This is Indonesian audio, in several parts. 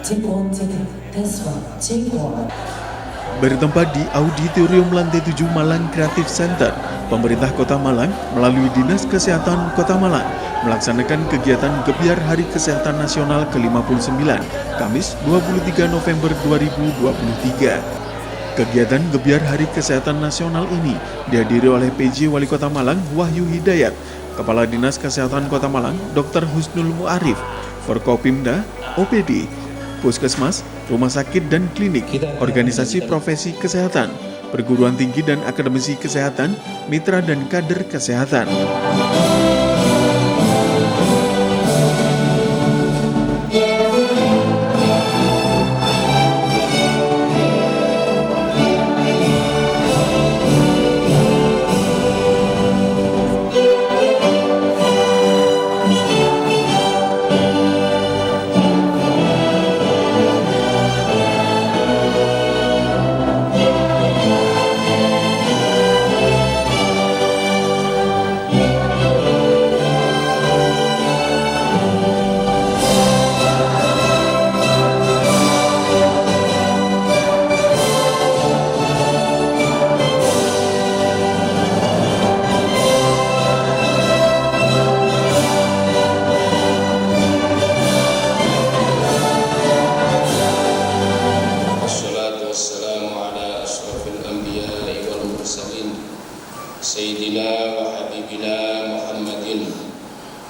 Take one, take it. That's one. Take one. Bertempat di Auditorium Lantai 7 Malang Creative Center, pemerintah Kota Malang melalui Dinas Kesehatan Kota Malang melaksanakan kegiatan Gebyar Hari Kesehatan Nasional ke-59, Kamis 23 November 2023. Kegiatan Gebyar Hari Kesehatan Nasional ini dihadiri oleh PJ Wali Kota Malang Wahyu Hidayat, Kepala Dinas Kesehatan Kota Malang Dr. Husnul Muarif, Forkopimda, OPD, Puskesmas, rumah sakit dan klinik, organisasi profesi kesehatan, perguruan tinggi dan akademisi kesehatan, mitra dan kader kesehatan. Sayyidina wa Habibina Muhammadin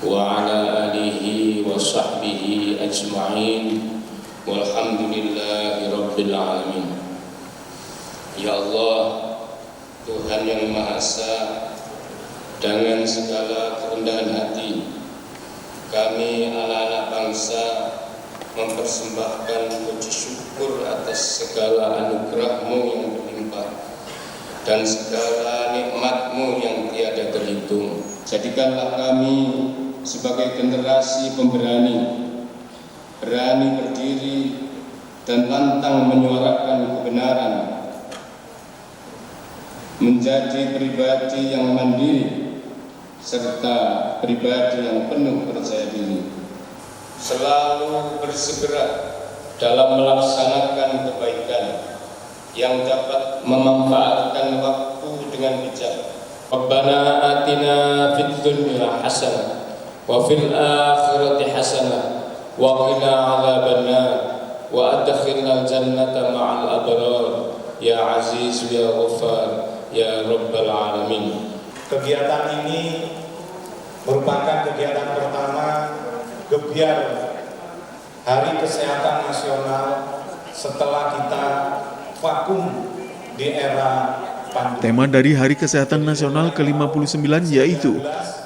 wa ala alihi wa sahbihi ajma'in walhamdulillahi rabbil alamin. Ya Allah, Tuhan yang Maha Esa, dengan segala kerendahan hati kami anak-anak bangsa mempersembahkan puji syukur atas segala anugerah-Mu yang berlimpah dan segala nikmat-Mu yang tiada terhitung. Jadikanlah kami sebagai generasi pemberani, berani berdiri dan lantang menyuarakan kebenaran, menjadi pribadi yang mandiri serta pribadi yang penuh percaya diri, selalu bersegera dalam melaksanakan kebaikan yang dapat memanfaatkan waktu dengan bijak. Rabbana atina fid dunya hasanah wa fil akhirati hasanah wa qina adzabannar wa adkhilnal jannata ma'al abrar ya aziz ya ghaffar ya rabbal alamin. Kegiatan ini merupakan kegiatan pertama Gebyar Hari Kesehatan Nasional setelah kita vakum di era pandemi. Tema dari Hari Kesehatan Nasional ke-59 yaitu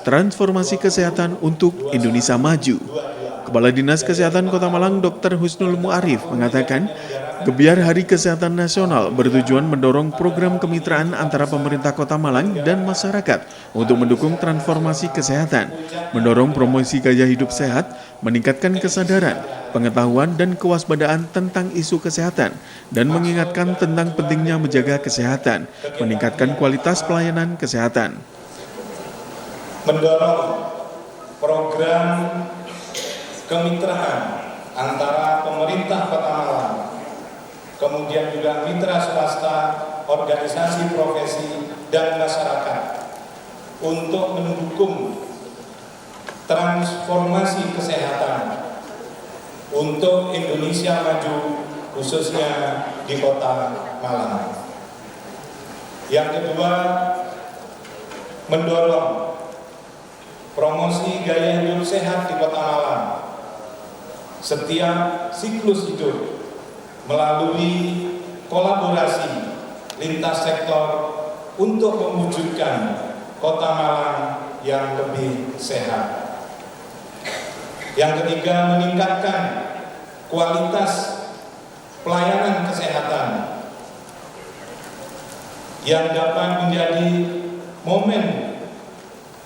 Transformasi Kesehatan untuk Indonesia Maju. Kepala Dinas Kesehatan Kota Malang Dr. Husnul Muarif mengatakan, Gebyar Hari Kesehatan Nasional bertujuan mendorong program kemitraan antara pemerintah Kota Malang dan masyarakat untuk mendukung transformasi kesehatan, mendorong promosi gaya hidup sehat, meningkatkan kesadaran, pengetahuan dan kewaspadaan tentang isu kesehatan, dan mengingatkan tentang pentingnya menjaga kesehatan, meningkatkan kualitas pelayanan kesehatan. Mendorong program kemitraan antara pemerintah Kota Malang, kemudian juga mitra swasta, organisasi profesi, dan masyarakat untuk mendukung transformasi kesehatan untuk Indonesia Maju, khususnya di Kota Malang. Yang kedua, mendorong promosi gaya hidup sehat di Kota Malang. Setiap siklus hidup melalui kolaborasi lintas sektor untuk mewujudkan Kota Malang yang lebih sehat. Yang ketiga, meningkatkan kualitas pelayanan kesehatan yang dapat menjadi momen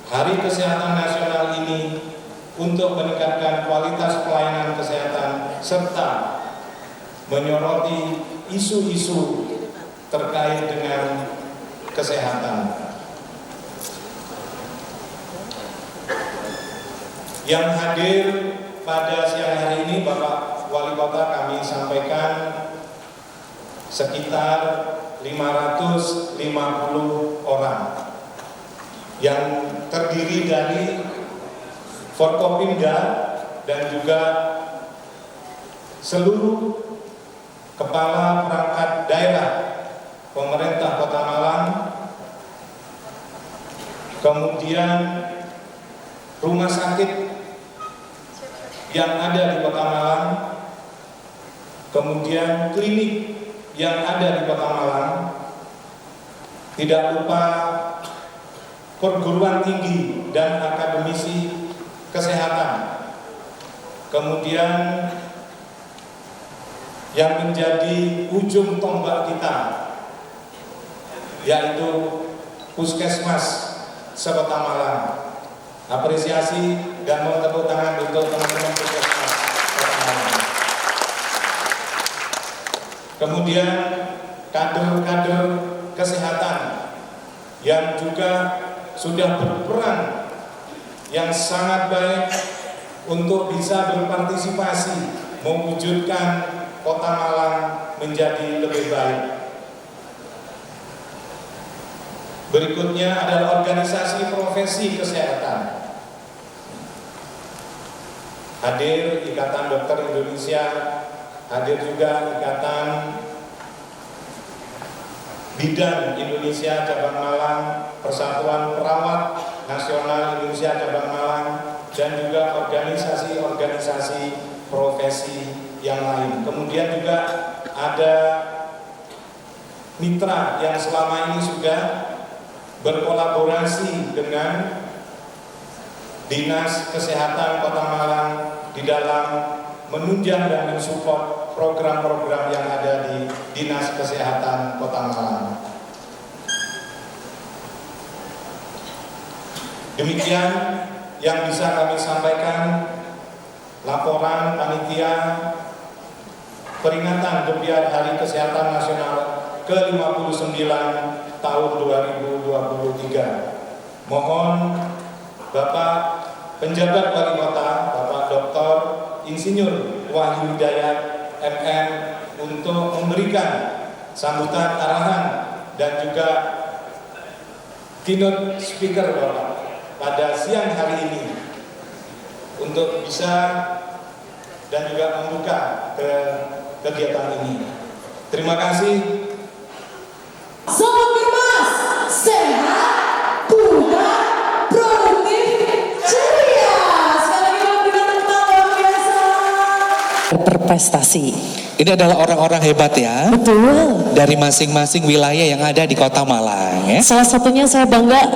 Hari Kesehatan Nasional ini untuk meningkatkan kualitas pelayanan kesehatan serta menyoroti isu-isu terkait dengan kesehatan. Yang hadir pada siang hari ini Bapak Wali Kota kami sampaikan sekitar 550 orang yang terdiri dari Forkopimda dan juga seluruh kepala perangkat daerah pemerintah Kota Malang, kemudian rumah sakit yang ada di Kota Malang, kemudian klinik yang ada di Kota Malang, tidak lupa perguruan tinggi dan akademisi kesehatan, kemudian yang menjadi ujung tombak kita yaitu Puskesmas se-Kota Malang. Apresiasi dan mohon tepuk tangan untuk teman-teman Puskesmas Kota Malang. Kemudian kader-kader kesehatan yang juga sudah berperan yang sangat baik untuk bisa berpartisipasi mewujudkan Kota Malang menjadi lebih baik. Berikutnya adalah organisasi profesi kesehatan. Hadir Ikatan Dokter Indonesia, hadir juga Ikatan Bidan Indonesia Cabang Malang, Persatuan Perawat Nasional Indonesia Cabang Malang, dan juga organisasi-organisasi profesi yang lain. Kemudian juga ada mitra yang selama ini sudah berkolaborasi dengan Dinas Kesehatan Kota Malang di dalam menunjang dan mensupport program-program yang ada di Dinas Kesehatan Kota Malang. Demikian yang bisa kami sampaikan laporan panitia peringatan Gebiar Hari Kesehatan Nasional ke-59 tahun 2023. Mohon Bapak Penjabat Wali Kota, Bapak Dr. Insinyur Wahyu Hidayat MM untuk memberikan sambutan arahan dan juga keynote speaker Bapak pada siang hari ini untuk bisa dan juga membuka kegiatan ini. Terima kasih. Sobat Germas, sehat, bugar, produktif, ceria. Sekali lagi memberikan tepuk tangan luar biasa. Berprestasi. Ini adalah orang-orang hebat ya, Betul. dari masing-masing wilayah yang ada di Kota Malang ya. Salah satunya saya bangga,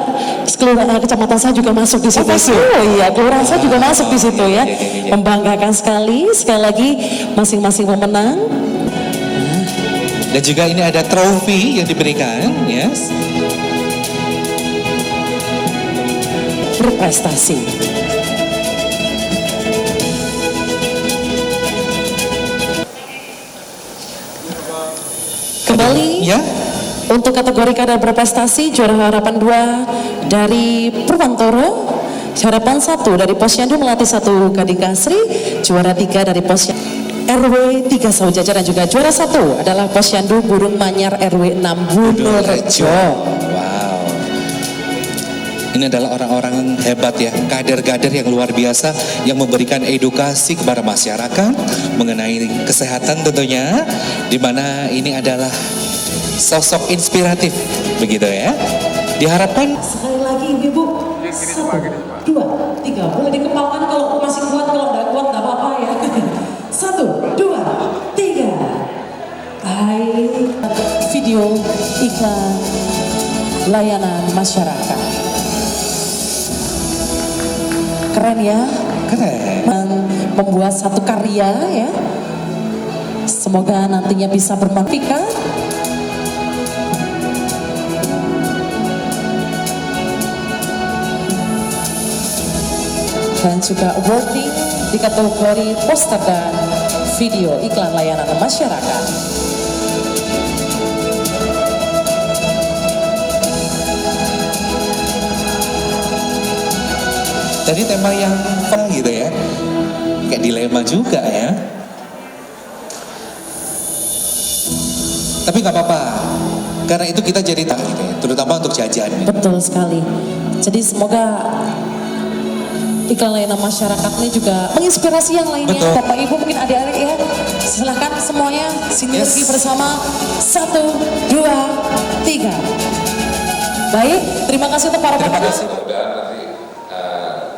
kecamatan saya juga masuk di situ. masuk? Oh iya, kelurahan saya juga masuk di situ ya. Iya. Membanggakan sekali lagi masing-masing pemenang. Dan juga ini ada trofi yang diberikan, yes. Berprestasi. Kembali Ya, untuk kategori kader berprestasi, juara harapan 2 dari Purwantoro, harapan 1 dari Posyandu Melati 1 Gading Kasri, juara 3 dari Posyandu RW 3 Saujajar, dan juga juara 1 adalah Posyandu Burung Manyar RW 6 Bunul Rejo. wow. Ini adalah orang-orang hebat ya, kader-kader yang luar biasa yang memberikan edukasi kepada masyarakat mengenai kesehatan tentunya, di mana ini adalah sosok inspiratif begitu ya. Diharapkan Sekali lagi Ibu, 1, 2, 3, boleh dikepalkan kalau masih kuat, kalau nggak kuat nggak apa-apa ya. 1, 2, 3. Baik, video iklan layanan masyarakat. Keren ya, keren. membuat satu karya ya. Semoga nantinya bisa bermanfaat. Dan juga awarding di kategori poster dan video iklan layanan masyarakat. Tadi tema yang fun gitu ya, kayak dilema juga ya. Tapi nggak apa-apa, karena itu kita jadi tahu, terutama untuk jajan. Betul sekali. Jadi semoga iklan layanan masyarakat ini juga menginspirasi yang lainnya. Betul. Bapak Ibu mungkin adik-adik ya. Silahkan semuanya sinergi bersama. 1, 2, 3. Baik, terima kasih untuk para Terima pemenang. kasih. Mudah-mudahan nanti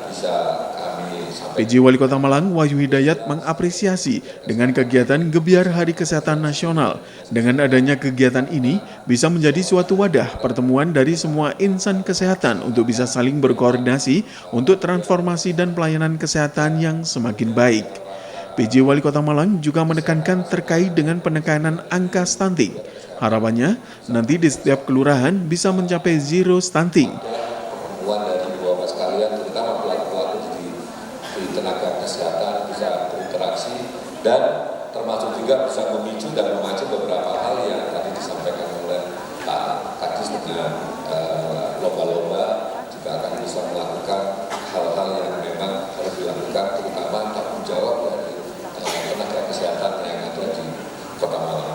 bisa kami sampaikan. PJ Wali Kota Malang Wahyu Hidayat mengapresiasi dengan kegiatan Gebiar Hari Kesehatan Nasional. Dengan adanya kegiatan ini bisa menjadi suatu wadah pertemuan dari semua insan kesehatan untuk bisa saling berkoordinasi untuk transformasi dan pelayanan kesehatan yang semakin baik. PJ Wali Kota Malang juga menekankan terkait dengan penekanan angka stunting. Harapannya nanti di setiap kelurahan bisa mencapai zero stunting. Perempuan dari Bapak sekalian, terutama pelaku-pelaku di tenaga kesehatan bisa berinteraksi dan termasuk juga bisa memicu dan memacu beberapa hal yang tadi disampaikan oleh Pak Kadis dengan lomba-lomba juga akan bisa melakukan hal-hal yang memang harus dilakukan, terutama tanggung jawab dari tenaga kesehatan yang ada di Kota Malang.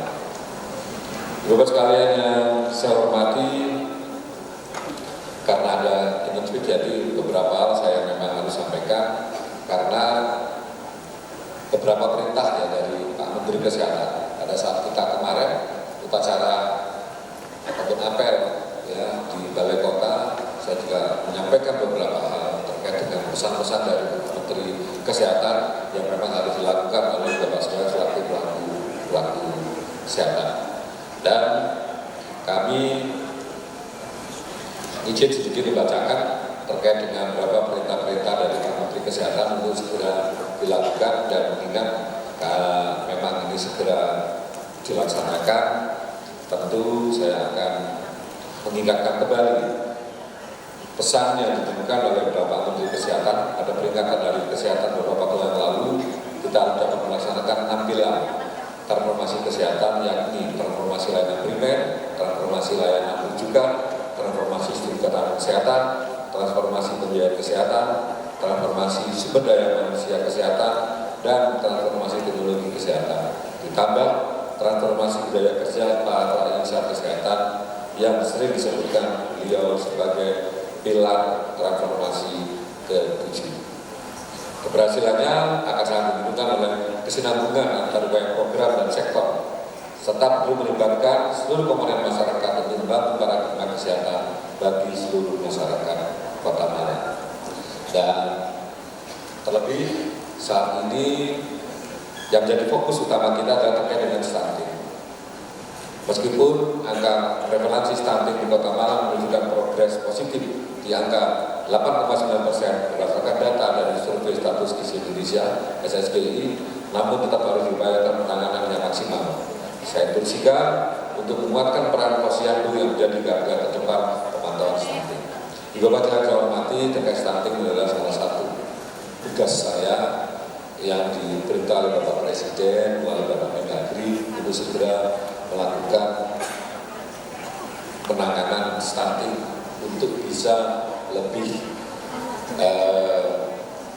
Bapak sekalian yang saya hormati, karena ada dengan jadi beberapa hal saya memang harus sampaikan karena beberapa perintah ya dari Pak Menteri Kesehatan pada saat kita kemarin upacara ataupun apel ya di Balai Kota, saya juga menyampaikan beberapa hal terkait dengan pesan-pesan dari Menteri Kesehatan yang memang harus dilakukan oleh Bapak sekalian selaku pelaku kesehatan. Dan kami izin sedikit dibacakan terkait dengan beberapa perintah-perintah dari Pak Menteri Kesehatan untuk segera dilakukan dan mengingat memang ini segera dilaksanakan. Tentu saya akan mengingatkan kembali pesan yang ditemukan oleh Bapak Menteri Kesehatan. Ada peringatan dari Kesehatan beberapa bulan lalu, kita dapat melaksanakan 6 pilar transformasi kesehatan, yakni transformasi layanan primer, transformasi layanan rujukan, transformasi sistem ketahanan kesehatan, transformasi pembiayaan kesehatan, transformasi sumber daya manusia kesehatan, dan transformasi teknologi kesehatan. Ditambah transformasi budaya kerja para insan kesehatan yang sering disebutkan beliau sebagai pilar transformasi ke-7. Keberhasilannya akan sangat menentukan oleh kesinambungan antara banyak program dan sektor, serta perlu melibatkan seluruh komponen masyarakat untuk membangun paradigma kesehatan bagi seluruh masyarakat Kota Malang. Dan terlebih saat ini yang menjadi fokus utama kita adalah terkait dengan stunting. Meskipun angka prevalensi stunting di Kota Malang menunjukkan progres positif di angka 8,9% berdasarkan data dari Survei Status Gizi Indonesia (SSGI), namun tetap harus diupayakan penanganan yang maksimal. Saya instruksikan untuk menguatkan peran posyandu yang menjadi garda terdepan pemantauan stunting. Di Bapak yang saya hormati, terkait stunting adalah salah satu tugas saya yang diperintah oleh Bapak Presiden melalui Bapak Mendagri untuk segera melakukan penanganan stunting untuk bisa lebih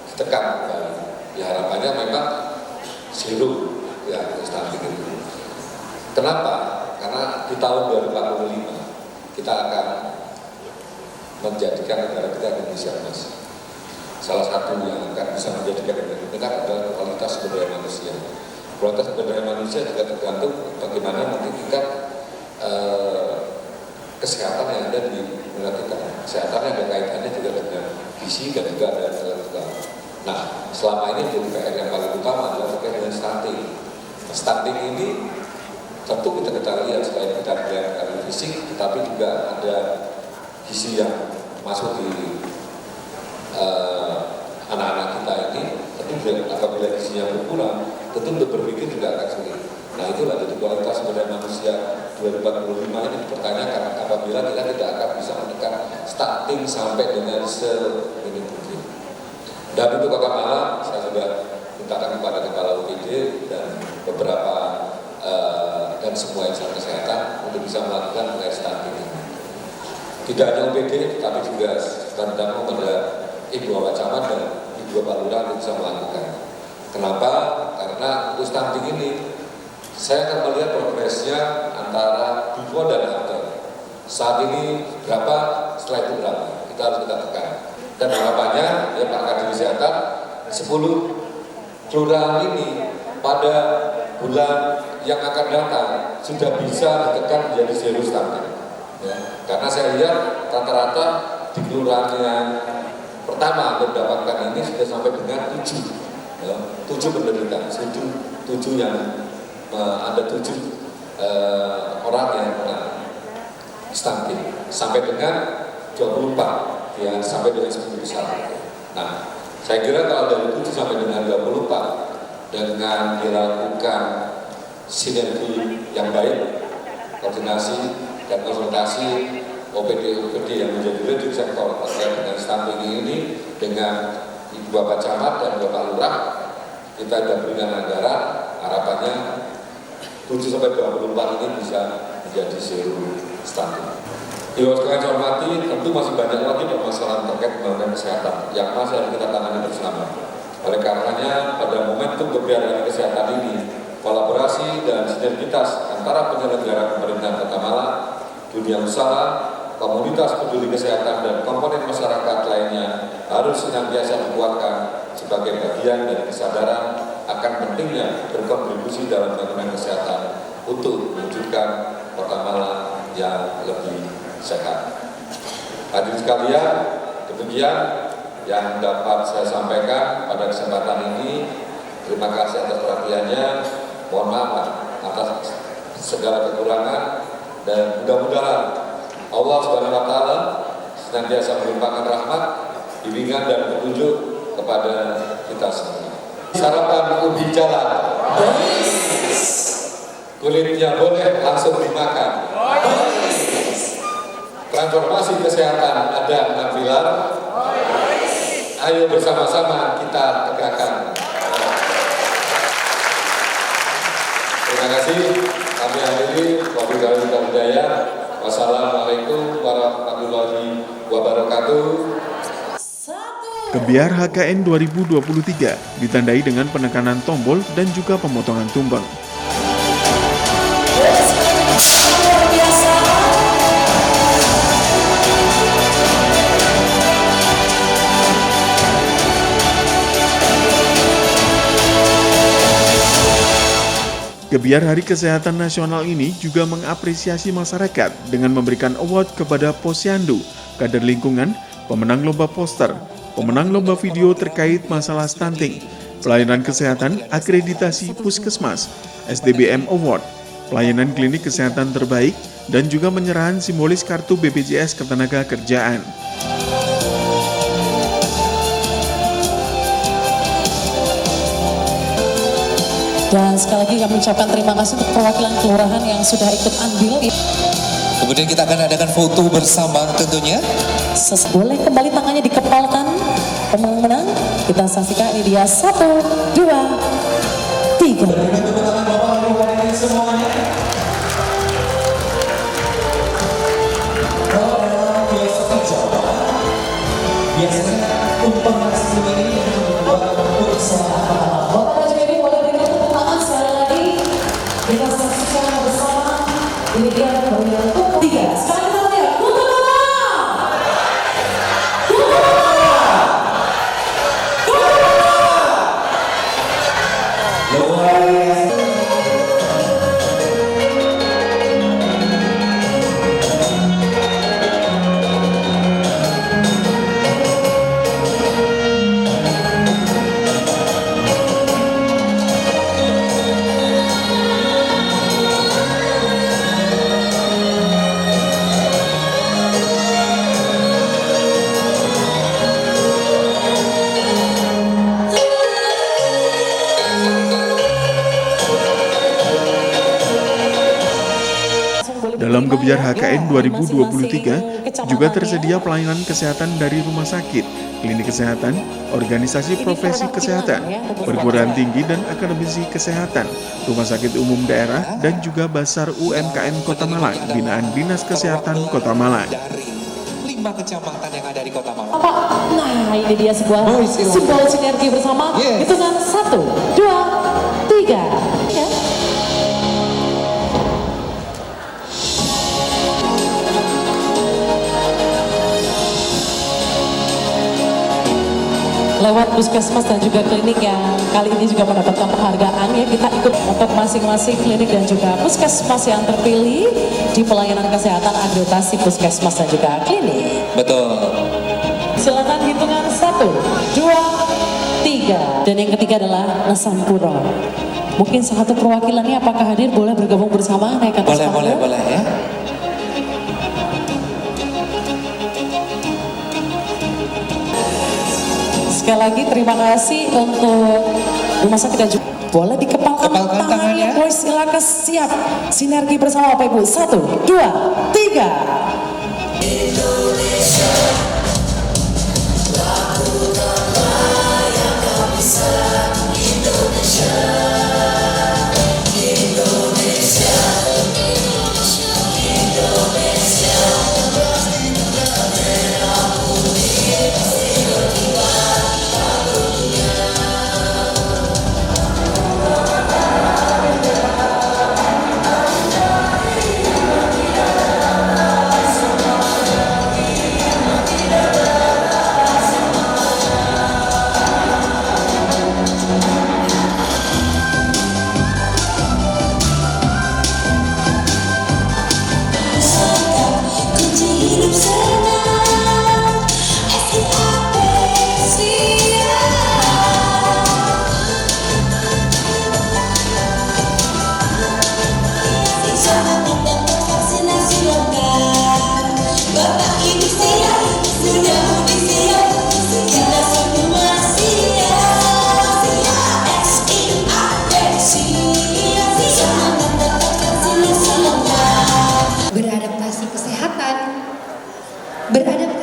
ditekan kembali. Ya harapannya memang zero ya stunting itu. Kenapa? Karena di tahun 2045 kita akan menjadikan negara kita Indonesia emas. Salah satu yang akan bisa menjadikan negara kita adalah kualitas sumber daya manusia. Kualitas sumber daya manusia juga tergantung bagaimana nanti tingkat kesehatan yang ada di negara kita. Kesehatan yang ada kaitannya juga dengan gizi dan juga ada intelektual. Nah, selama ini jadi PR yang paling utama adalah terkait dengan stunting. Stunting ini tentu kita lihat selain kita melihat dari fisik, tetapi juga ada gizi yang masuk di anak-anak kita ini. Tentu apabila gizinya berkurang, tentu untuk berpikir juga akan sulit. Nah itulah jadi kualitas sumber daya manusia 2045 ini dipertanyakan apabila kita tidak akan bisa menekan stunting sampai dengan seminim mungkin. Dan untuk Kota Malang, saya sudah mintakan kepada Kepala UPD dan beberapa dan semua insan kesehatan untuk bisa melakukan mengenai stunting ini. Tidak hanya UPD, tapi juga tentang kepada Ibu Bapak Camat dan Ibu Bapak Lurah untuk bisa melakukan. Kenapa? Karena untuk stunting ini saya akan melihat progres progresnya antara before dan after. Saat ini berapa, setelah itu berapa, kita harus kita tekan. Dan harapannya ya Pak Kadin Kesehatan 10 kelurahan ini pada bulan yang akan datang sudah bisa ditekan menjadi zero stunting. Ya. Karena saya lihat rata-rata di kelurahan yang pertama mendapatkan ini sudah sampai dengan 7 ya, 7 penderita, 7 yang ada 7 orang yang kena stunting sampai dengan 24 ya, sampai dengan 10 besar. Nah, saya kira kalau dari 7 sampai dengan 24 dengan dilakukan sinergi yang baik, koordinasi dan konsultasi OPD yang menjadi leading sektor terkait dengan stunting ini dengan Ibu Bapak Camat dan Bapak Lurah, kita sudah berikan anggaran, harapannya 7 sampai 24 ini bisa menjadi zero stunting. Dewan sekalian saya hormati, tentu masih banyak lagi permasalahan terkait pembangunan kesehatan yang masih harus kita tangani bersama. Oleh karenanya, pada momentum kebiayaan kesehatan ini, kolaborasi dan sinergitas antara penyelenggara pemerintahan Kota Malang, dunia usaha, komunitas peduli kesehatan dan komponen masyarakat lainnya harus senantiasa dikuatkan sebagai bagian dari kesadaran akan pentingnya berkontribusi dalam pembangunan kesehatan untuk mewujudkan Kota Malang yang lebih sehat. Hadirin sekalian, demikian yang dapat saya sampaikan pada kesempatan ini. Terima kasih atas perhatiannya. Mohon maaf atas segala kekurangan dan mudah-mudahan Allah Subhanahu wa taala senantiasa melimpahkan rahmat, bimbingan dan petunjuk kepada kita semua. Sarapan ubi jalan. Kulitnya boleh langsung dimakan. Transformasi kesehatan ada 6 pilar. Ayo bersama-sama kita tegakkan. Terima kasih. Kami akhiri. Wabillahi taufiq. Wassalamualaikum warahmatullahi wabarakatuh. Gebiar HKN 2023 ditandai dengan penekanan tombol dan juga pemotongan tumbang. Gebiar Hari Kesehatan Nasional ini juga mengapresiasi masyarakat dengan memberikan award kepada Posyandu, kader lingkungan, pemenang lomba poster, pemenang lomba video terkait masalah stunting, pelayanan kesehatan akreditasi Puskesmas, SDBM Award, pelayanan klinik kesehatan terbaik, dan juga penyerahan simbolis kartu BPJS Ketenagakerjaan. Dan sekali lagi kami ucapkan terima kasih untuk perwakilan kelurahan yang sudah ikut andil. Kemudian kita akan adakan foto bersama tentunya. Boleh kembali tangannya dikepalkan. Pemenang kita saksikan ini dia 1, 2, 3. Biasanya tumpeng nasi ini membuat usaha. Bapak jadi boleh berikan tepuk tangan sekali lagi. Kita saksikan bersama. Ini dia bagian 3. Sekarang kita lihat Dalam Gebiar HKN 2023 juga tersedia pelayanan kesehatan dari rumah sakit, klinik kesehatan, organisasi profesi kesehatan, perguruan tinggi dan akademisi kesehatan, rumah sakit umum daerah, dan juga Basar UMKM Kota Malang, binaan Dinas Kesehatan Kota Malang. Dari 5 kecamatan yang ada di Kota Malang. Nah, ini dia sebuah simbol sinergi bersama. Hitungan 1, 2, 3. Ya. lewat puskesmas dan juga klinik yang kali ini juga mendapatkan penghargaan ya. Kita ikut untuk masing-masing klinik dan juga puskesmas yang terpilih di pelayanan kesehatan akreditasi puskesmas dan juga klinik. Betul. Silakan hitungan 1, 2, 3. Dan yang ketiga adalah Nesampuro. Mungkin satu perwakilannya apakah hadir, boleh bergabung bersama naik ke atas panggung? Boleh ya. Sekali lagi terima kasih untuk rumah sakit dan juga boleh dikepalkan Kepalkan tangannya. boys, silakan siap sinergi bersama Bapak Ibu. 1, 2, 3.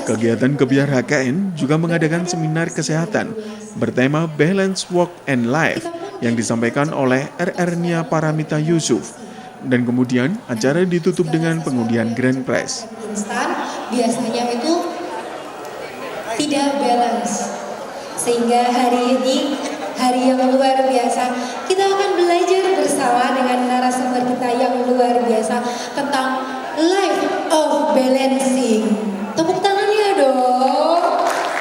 Kegiatan Gebiar HKN juga mengadakan seminar kesehatan bertema Balance Work and Life yang disampaikan oleh RR Nia Paramita Yusuf. Dan kemudian acara ditutup dengan pengundian Grand Prize. Instan biasanya itu tidak balance, sehingga hari ini hari yang luar biasa kita akan belajar bersama dengan narasumber kita yang luar biasa tentang life of balancing. Tepuk tangannya dong.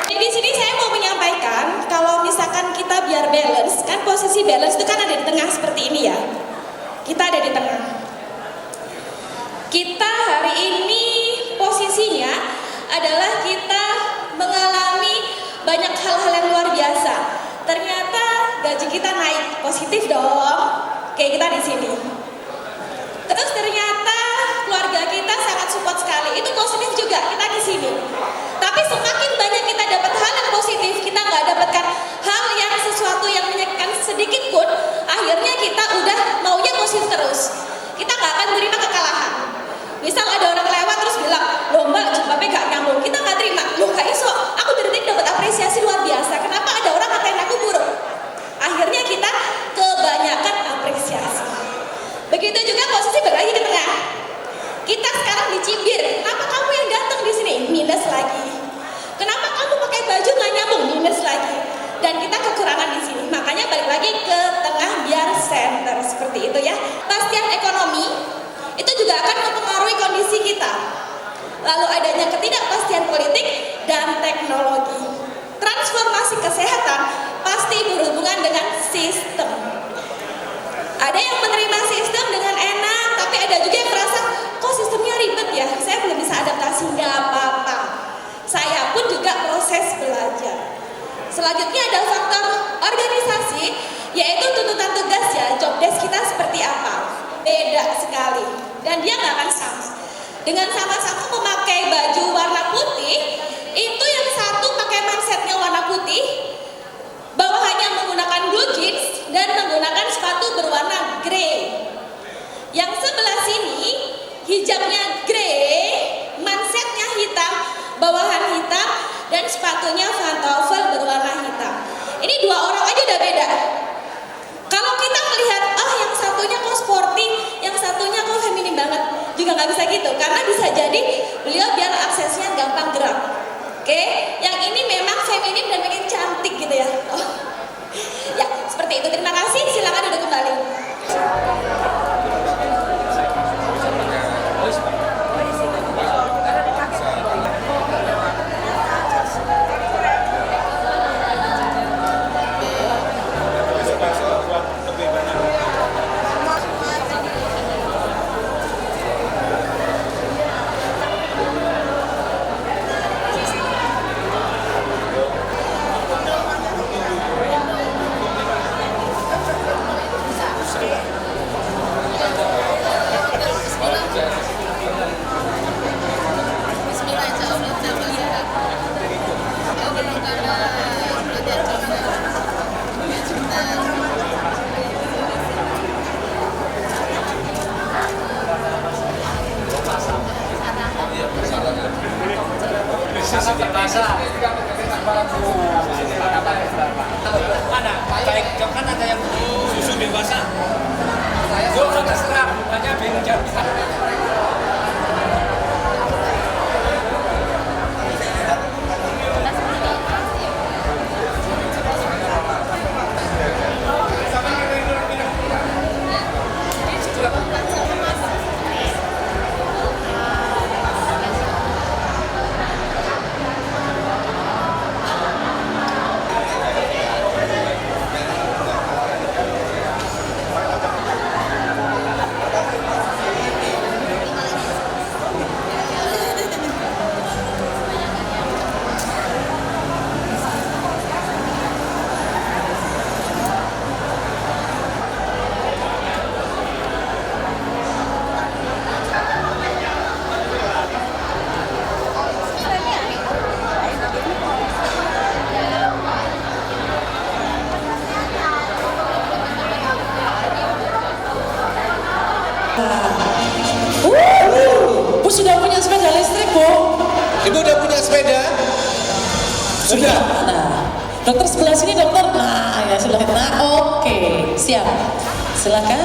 Di sini saya mau menyampaikan kalau misalkan kita biar balance, kan posisi balance itu kan ada di tengah seperti ini ya. Kita ada di tengah. Kita hari ini posisinya adalah kita mengalami banyak hal-hal yang luar biasa. Ternyata gaji kita naik, positif dong. Kayak kita di sini. Terus ternyata keluarga kita sangat support sekali. Itu positif juga kita di sini. Tapi semakin banyak kita dapat hal yang positif, kita nggak dapatkan hal yang sesuatu yang menyakitkan sedikit pun, akhirnya kita udah maunya positif terus. Kita nggak akan terima kekalahan. Misal ada orang lewat terus bilang, loh mbak jilbabnya gak nyambung, kita gak terima. Loh gak iso, aku dari tadi dapat apresiasi luar biasa, kenapa ada orang ngatain aku buruk? Akhirnya kita kebanyakan apresiasi. Begitu juga posisi berlagi ke tengah. Kita sekarang dicibir, kenapa kamu yang datang di sini? Minus lagi. Kenapa kamu pakai baju gak nyambung? Minus lagi. Dan kita kekurangan di sini. Makanya balik lagi ke tengah biar center seperti itu ya. Pastian ekonomi itu juga akan mempengaruhi kondisi kita. Lalu adanya ketidakpastian politik dan teknologi. Transformasi kesehatan pasti berhubungan dengan sistem. Ada yang menerima sistem dengan enak, tapi ada juga yang merasa, kok sistemnya ribet ya, saya belum bisa adaptasi, nggak apa-apa. Saya pun juga proses belajar. Selanjutnya ada faktor organisasi, yaitu tuntutan tugas ya, job desk kita seperti apa. Beda sekali, dan dia nggak akan sama. Dengan sama-sama memakai baju warna putih, itu yang satu pakai mindsetnya warna putih, bawahannya menggunakan blue jeans dan menggunakan sepatu berwarna grey. Yang sebelah sini hijabnya grey, mindsetnya hitam, bawahan hitam, dan sepatunya pantofel berwarna hitam. Ini dua orang aja udah beda. Kalau kita melihat, yang satunya kok sporty, yang satunya kok feminim banget, juga nggak bisa gitu, karena bisa jadi beliau biar aksesnya gampang gerak. Oke, yang ini memang feminim dan pengen cantik gitu ya. Ya, seperti itu. Terima kasih, silakan duduk kembali. susu dewasa. Mana? Baik, kan ada yang susu dewasa. Yo, terserah, hanya bingung jam. Bu sudah punya sepeda listrik, Bu? Ibu udah punya sepeda? Sudah. Nah, dokter sebelah sini, dokter. Nah, ya sudah. Nah, oke, siap. Silakan.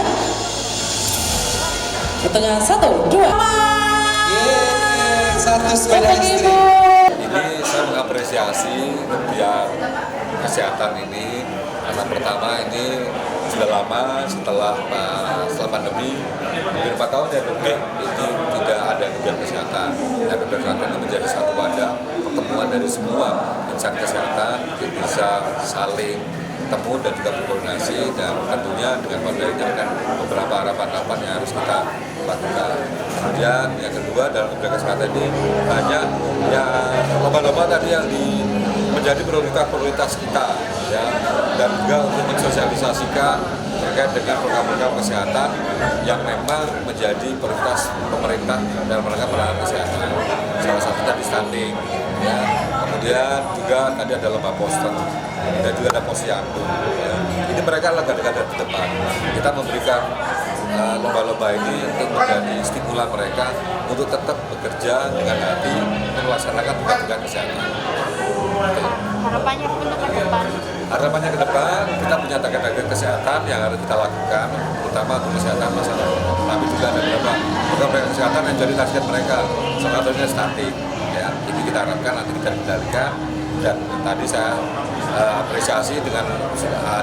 Pertengahan 1, 2. Yeay, 1 sepeda listrik. Ini saya mengapresiasi kegiatan kesehatan ini karena pertama ini sudah lama setelah pandemi hampir 4 tahun ya ini tidak ada kegiatan kesehatan. Dan kegiatan kesehatan ini menjadi satu wadah pertemuan dari semua insan kesehatan yang bisa saling ketemu dan juga berkoordinasi, dan tentunya dengan pandemi akan beberapa harapan-harapan yang harus kita lakukan. Kemudian yang kedua dalam kegiatan kesehatan ini banyak yang lomba-lomba tadi yang menjadi prioritas kita ya, dan juga untuk mensosialisasikan terkait dengan program-program kesehatan yang memang menjadi prioritas pemerintah dalam rangka penanganan kesehatan. Salah satunya di stunting ya. Kemudian juga tadi ada lomba poster dan juga ada posyandu ya. Ini mereka garda-garda di depan. Kita memberikan lomba-lomba ini untuk menjadi stimulan mereka untuk tetap bekerja dengan hati untuk melaksanakan tugas-tugas kesehatan. Harapannya ke depan? Harapannya ke depan kita punya target-target kesehatan yang harus kita lakukan, terutama untuk kesehatan masyarakat. Tapi juga ada beberapa program kesehatan yang jadi target mereka, salah satunya stunting. Ya, ini kita harapkan nanti kita kendalikan, dan tadi saya apresiasi dengan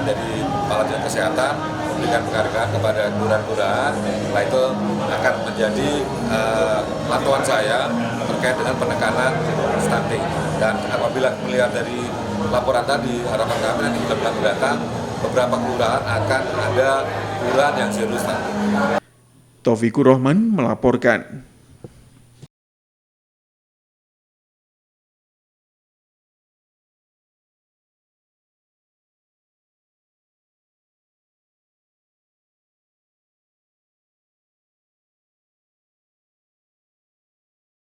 dari Kepala Dinas Kesehatan memberikan penghargaan kepada kelurahan-kelurahan. Setelah itu akan menjadi pantauan saya terkait dengan penekanan stunting. Dan apabila melihat dari laporan tadi, harapan kami nanti bulan mendatang beberapa kelurahan akan ada kelurahan yang zero stunting. Taufikur Rahman melaporkan.